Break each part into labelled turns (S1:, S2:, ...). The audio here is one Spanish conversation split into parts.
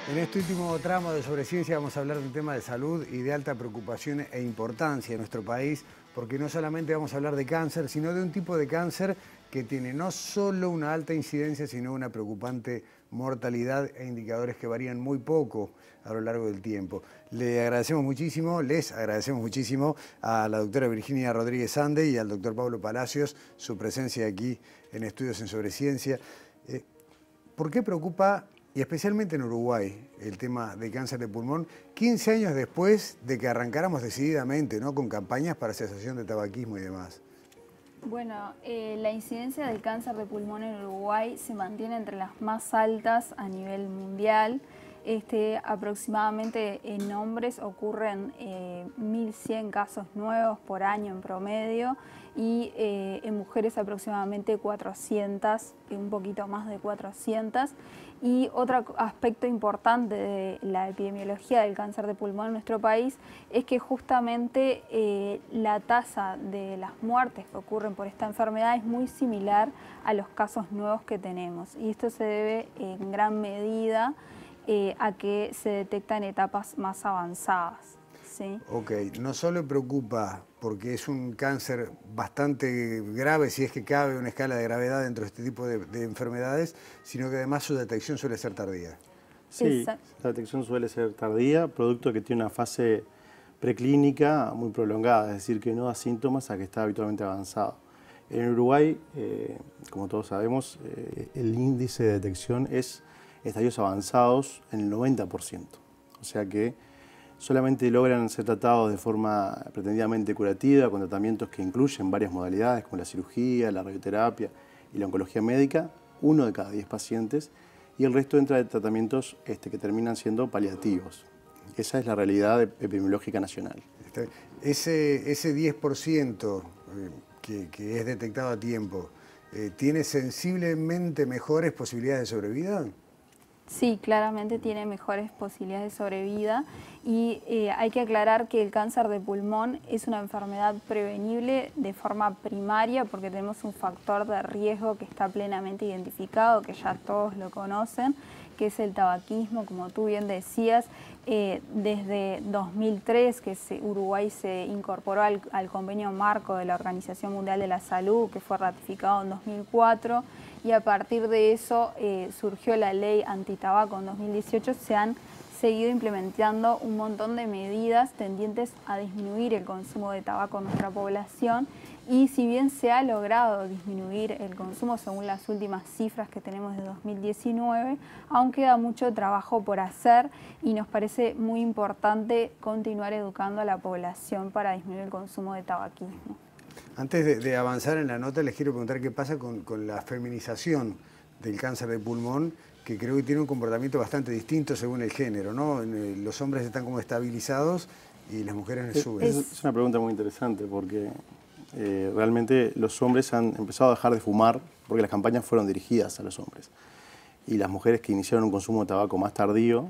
S1: En este último tramo de Sobre Ciencia vamos a hablar de un tema de salud y de alta preocupación e importancia en nuestro país, porque no solamente vamos a hablar de cáncer, sino de un tipo de cáncer que tiene no solo una alta incidencia, sino una preocupante mortalidad e indicadores que varían muy poco a lo largo del tiempo. Les agradecemos muchísimo a la doctora Virginia Rodríguez Ande y al doctor Pablo Palacios su presencia aquí en Estudios en Sobre Ciencia. ¿Por qué preocupa, y especialmente en Uruguay, el tema de cáncer de pulmón, 15 años después de que arrancáramos decididamente, ¿no?, con campañas para cesación de tabaquismo y demás?
S2: Bueno, la incidencia del cáncer de pulmón en Uruguay se mantiene entre las más altas a nivel mundial. Aproximadamente en hombres ocurren 1.100 casos nuevos por año en promedio y en mujeres aproximadamente 400, un poquito más de 400. Y otro aspecto importante de la epidemiología del cáncer de pulmón en nuestro país es que justamente la tasa de las muertes que ocurren por esta enfermedad es muy similar a los casos nuevos que tenemos. Y esto se debe en gran medida a que se detecta en etapas más avanzadas. ¿Sí?
S1: Ok, no solo preocupa porque es un cáncer bastante grave, si es que cabe una escala de gravedad dentro de este tipo de enfermedades, sino que además su detección suele ser tardía.
S3: Sí, la detección suele ser tardía, producto que tiene una fase preclínica muy prolongada, es decir, que no da síntomas a que está habitualmente avanzado. En Uruguay, como todos sabemos, el índice de detección es estadios avanzados en el 90%. O sea que solamente logran ser tratados de forma pretendidamente curativa, con tratamientos que incluyen varias modalidades, como la cirugía, la radioterapia y la oncología médica, 1 de cada 10 pacientes, y el resto entra de tratamientos que terminan siendo paliativos. Esa es la realidad epidemiológica nacional.
S1: Ese 10% que es detectado a tiempo, ¿tiene sensiblemente mejores posibilidades de sobrevida?
S2: Sí, claramente tiene mejores posibilidades de sobrevida y hay que aclarar que el cáncer de pulmón es una enfermedad prevenible de forma primaria porque tenemos un factor de riesgo que está plenamente identificado, que ya todos lo conocen, que es el tabaquismo, como tú bien decías. Desde 2003 que Uruguay se incorporó al convenio marco de la Organización Mundial de la Salud, que fue ratificado en 2004, y a partir de eso surgió la ley antitabaco en 2018, se han seguido implementando un montón de medidas tendientes a disminuir el consumo de tabaco en nuestra población. Y si bien se ha logrado disminuir el consumo según las últimas cifras que tenemos de 2019, aún queda mucho trabajo por hacer y nos parece muy importante continuar educando a la población para disminuir el consumo de tabaquismo.
S1: Antes de avanzar en la nota, les quiero preguntar qué pasa con la feminización del cáncer de pulmón, que creo que tiene un comportamiento bastante distinto según el género, ¿no? Los hombres están como estabilizados y las mujeres suben.
S3: Es una pregunta muy interesante porque realmente los hombres han empezado a dejar de fumar porque las campañas fueron dirigidas a los hombres. Y las mujeres que iniciaron un consumo de tabaco más tardío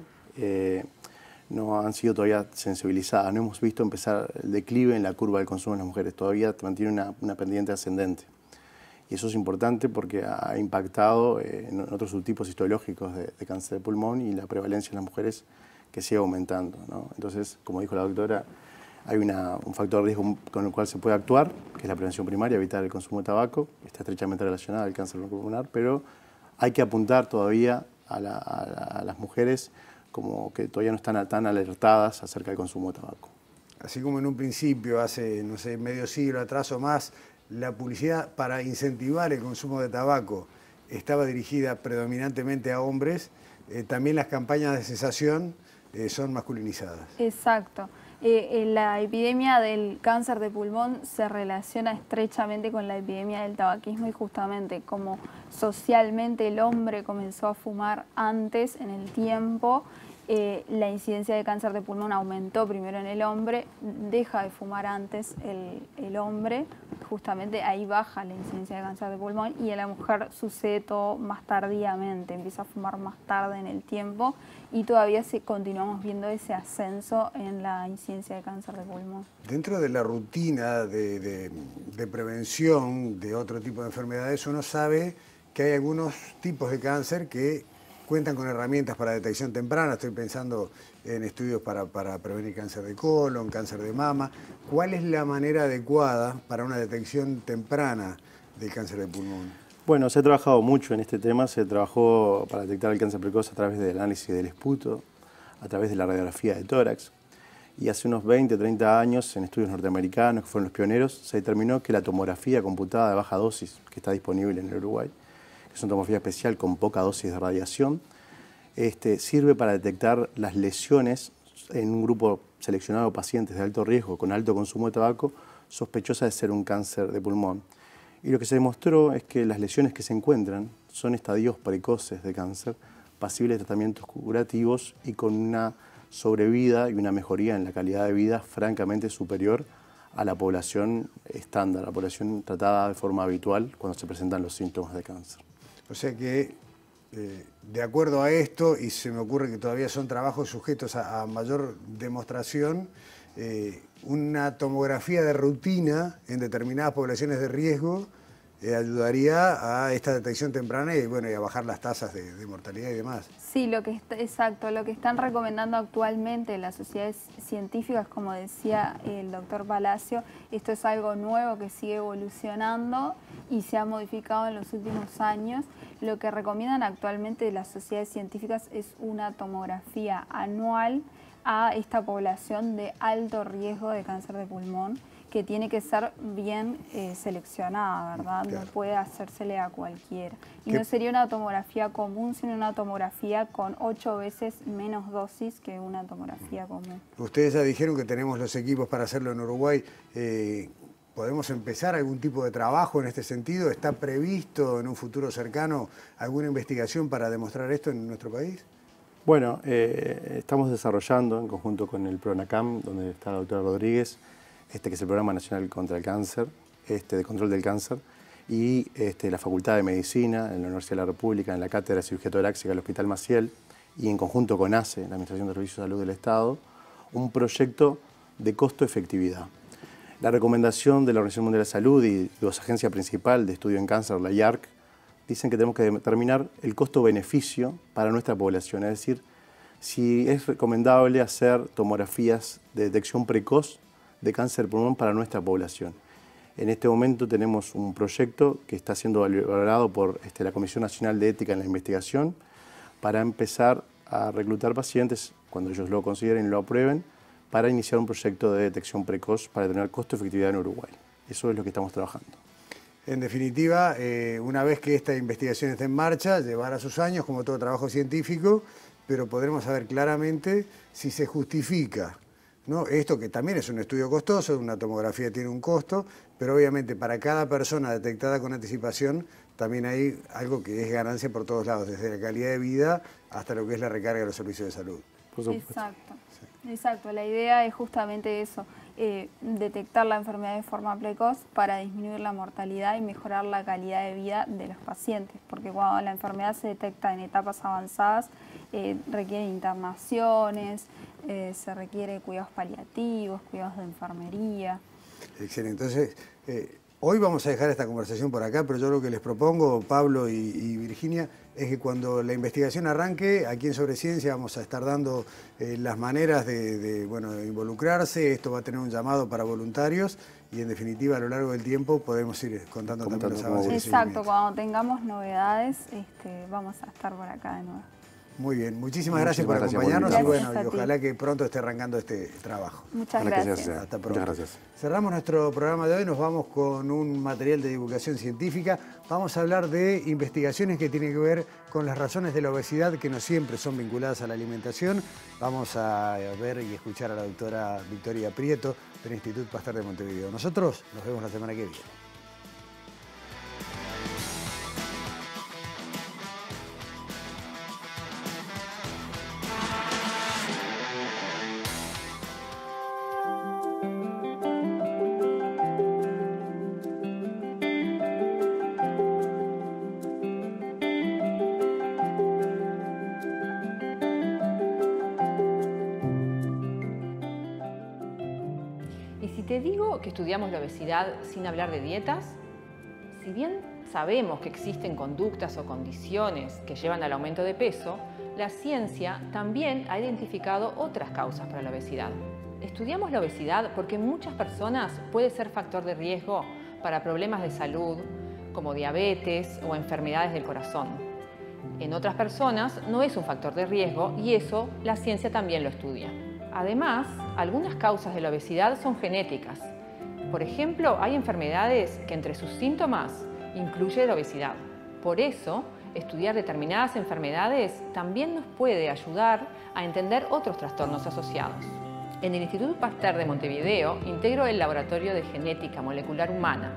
S3: no han sido todavía sensibilizadas. No hemos visto empezar el declive en la curva del consumo de las mujeres. Todavía mantiene una pendiente ascendente. Y eso es importante porque ha impactado en otros subtipos histológicos de cáncer de pulmón y la prevalencia en las mujeres que sigue aumentando, ¿no? Entonces, como dijo la doctora, hay un factor de riesgo con el cual se puede actuar, que es la prevención primaria, evitar el consumo de tabaco. Está estrechamente relacionada al cáncer pulmonar, pero hay que apuntar todavía a las mujeres como que todavía no están tan alertadas acerca del consumo de tabaco.
S1: Así como en un principio, hace, no sé, medio siglo atrás o más, la publicidad para incentivar el consumo de tabaco estaba dirigida predominantemente a hombres, también las campañas de cesación son masculinizadas.
S2: Exacto. La epidemia del cáncer de pulmón se relaciona estrechamente con la epidemia del tabaquismo y justamente como socialmente el hombre comenzó a fumar antes en el tiempo, la incidencia de cáncer de pulmón aumentó primero en el hombre, deja de fumar antes el hombre, justamente ahí baja la incidencia de cáncer de pulmón y en la mujer sucede todo más tardíamente, empieza a fumar más tarde en el tiempo y todavía continuamos viendo ese ascenso en la incidencia de cáncer de pulmón.
S1: Dentro de la rutina de prevención de otro tipo de enfermedades, uno sabe que hay algunos tipos de cáncer que cuentan con herramientas para detección temprana. Estoy pensando en estudios para prevenir cáncer de colon, cáncer de mama. ¿Cuál es la manera adecuada para una detección temprana del cáncer de pulmón?
S3: Bueno, se ha trabajado mucho en este tema. Se trabajó para detectar el cáncer precoz a través del análisis del esputo, a través de la radiografía de tórax. Y hace unos 20, 30 años, en estudios norteamericanos, que fueron los pioneros, se determinó que la tomografía computada de baja dosis, que está disponible en el Uruguay, que es una tomografía especial con poca dosis de radiación, sirve para detectar las lesiones en un grupo seleccionado de pacientes de alto riesgo con alto consumo de tabaco, sospechosas de ser un cáncer de pulmón. Y lo que se demostró es que las lesiones que se encuentran son estadios precoces de cáncer, pasibles de tratamientos curativos y con una sobrevida y una mejoría en la calidad de vida francamente superior a la población estándar, a la población tratada de forma habitual cuando se presentan los síntomas de cáncer.
S1: O sea que, de acuerdo a esto, y se me ocurre que todavía son trabajos sujetos a mayor demostración, una tomografía de rutina en determinadas poblaciones de riesgo ayudaría a esta detección temprana y, bueno, y a bajar las tasas de mortalidad y demás.
S2: Sí, exacto. Lo que están recomendando actualmente las sociedades científicas, como decía el doctor Palacio, esto es algo nuevo que sigue evolucionando y se ha modificado en los últimos años. Lo que recomiendan actualmente las sociedades científicas es una tomografía anual a esta población de alto riesgo de cáncer de pulmón, que tiene que ser bien seleccionada, ¿verdad?
S1: Claro.
S2: No puede hacérsele a cualquiera. Y no sería una tomografía común, sino una tomografía con 8 veces menos dosis que una tomografía común.
S1: Ustedes ya dijeron que tenemos los equipos para hacerlo en Uruguay. ¿Podemos empezar algún tipo de trabajo en este sentido? ¿Está previsto en un futuro cercano alguna investigación para demostrar esto en nuestro país?
S3: Bueno, estamos desarrollando en conjunto con el PRONACAM, donde está la doctora Rodríguez, que es el Programa Nacional contra el Cáncer, de Control del Cáncer, y la Facultad de Medicina, en la Universidad de la República, en la Cátedra de Cirugía Torácica del Hospital Maciel, y en conjunto con ACE, la Administración de Servicios de Salud del Estado, un proyecto de costo-efectividad. La recomendación de la Organización Mundial de la Salud y de la agencia principal de estudio en cáncer, la IARC, dicen que tenemos que determinar el costo-beneficio para nuestra población, es decir, si es recomendable hacer tomografías de detección precoz de cáncer de pulmón para nuestra población. En este momento tenemos un proyecto que está siendo valorado por la Comisión Nacional de Ética en la Investigación para empezar a reclutar pacientes, cuando ellos lo consideren y lo aprueben, para iniciar un proyecto de detección precoz para tener costo-efectividad en Uruguay. Eso es lo que estamos trabajando.
S1: En definitiva, una vez que esta investigación esté en marcha, llevará sus años, como todo trabajo científico, pero podremos saber claramente si se justifica, ¿no? Esto, que también es un estudio costoso, una tomografía tiene un costo, pero obviamente para cada persona detectada con anticipación también hay algo que es ganancia por todos lados, desde la calidad de vida hasta lo que es la recarga de los servicios de salud.
S2: Exacto, sí. Exacto. La idea es justamente eso, detectar la enfermedad de forma precoz para disminuir la mortalidad y mejorar la calidad de vida de los pacientes, porque cuando la enfermedad se detecta en etapas avanzadas, requiere internaciones, se requiere cuidados paliativos, cuidados de enfermería.
S1: Excelente. Entonces, hoy vamos a dejar esta conversación por acá, pero yo lo que les propongo, Pablo y Virginia, es que cuando la investigación arranque, aquí en Sobreciencia vamos a estar dando las maneras de involucrarse. Esto va a tener un llamado para voluntarios y, en definitiva, a lo largo del tiempo podemos ir contando también los avances.
S2: Exacto, cuando tengamos novedades vamos a estar por acá de nuevo.
S1: Muy bien, muchísimas gracias por acompañarnos y bueno, y ojalá que pronto esté arrancando este trabajo.
S2: Muchas gracias.
S1: Hasta pronto.
S3: Muchas gracias.
S1: Cerramos nuestro programa de hoy, nos vamos con un material de divulgación científica. Vamos a hablar de investigaciones que tienen que ver con las razones de la obesidad, que no siempre son vinculadas a la alimentación. Vamos a ver y escuchar a la doctora Victoria Prieto del Instituto Pasteur de Montevideo. Nosotros nos vemos la semana que viene.
S4: Te digo que estudiamos la obesidad sin hablar de dietas, si bien sabemos que existen conductas o condiciones que llevan al aumento de peso, la ciencia también ha identificado otras causas para la obesidad. Estudiamos la obesidad porque en muchas personas puede ser factor de riesgo para problemas de salud, como diabetes o enfermedades del corazón. En otras personas no es un factor de riesgo y eso la ciencia también lo estudia. Además, algunas causas de la obesidad son genéticas. Por ejemplo, hay enfermedades que entre sus síntomas incluye la obesidad. Por eso, estudiar determinadas enfermedades también nos puede ayudar a entender otros trastornos asociados. En el Instituto Pasteur de Montevideo integro el Laboratorio de Genética Molecular Humana,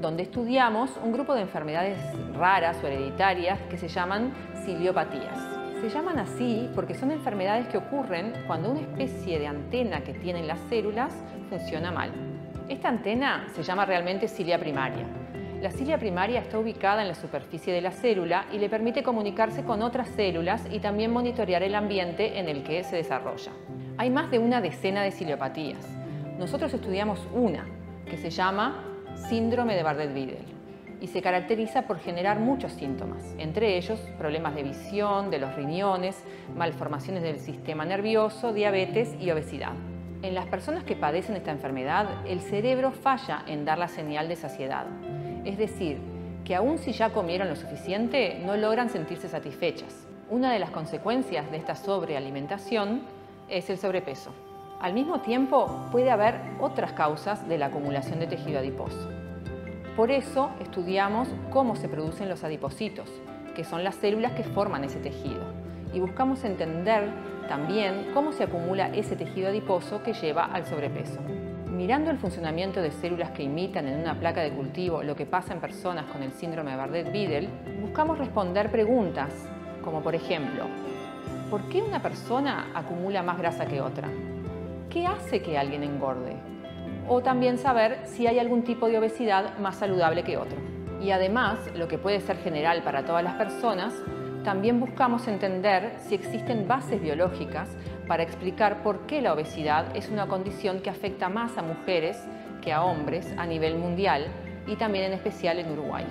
S4: donde estudiamos un grupo de enfermedades raras o hereditarias que se llaman ciliopatías. Se llaman así porque son enfermedades que ocurren cuando una especie de antena que tienen las células funciona mal. Esta antena se llama realmente cilia primaria. La cilia primaria está ubicada en la superficie de la célula y le permite comunicarse con otras células y también monitorear el ambiente en el que se desarrolla. Hay más de una decena de ciliopatías. Nosotros estudiamos una, que se llama síndrome de Bardet-Biedl, y se caracteriza por generar muchos síntomas, entre ellos problemas de visión, de los riñones, malformaciones del sistema nervioso, diabetes y obesidad. En las personas que padecen esta enfermedad, el cerebro falla en dar la señal de saciedad, es decir, que aun si ya comieron lo suficiente, no logran sentirse satisfechas. Una de las consecuencias de esta sobrealimentación es el sobrepeso. Al mismo tiempo, puede haber otras causas de la acumulación de tejido adiposo. Por eso, estudiamos cómo se producen los adipocitos, que son las células que forman ese tejido, y buscamos entender también cómo se acumula ese tejido adiposo que lleva al sobrepeso. Mirando el funcionamiento de células que imitan en una placa de cultivo lo que pasa en personas con el síndrome de Bardet-Biedl, buscamos responder preguntas, como por ejemplo, ¿por qué una persona acumula más grasa que otra? ¿Qué hace que alguien engorde? O también saber si hay algún tipo de obesidad más saludable que otro. Y además, lo que puede ser general para todas las personas, también buscamos entender si existen bases biológicas para explicar por qué la obesidad es una condición que afecta más a mujeres que a hombres a nivel mundial y también en especial en Uruguay.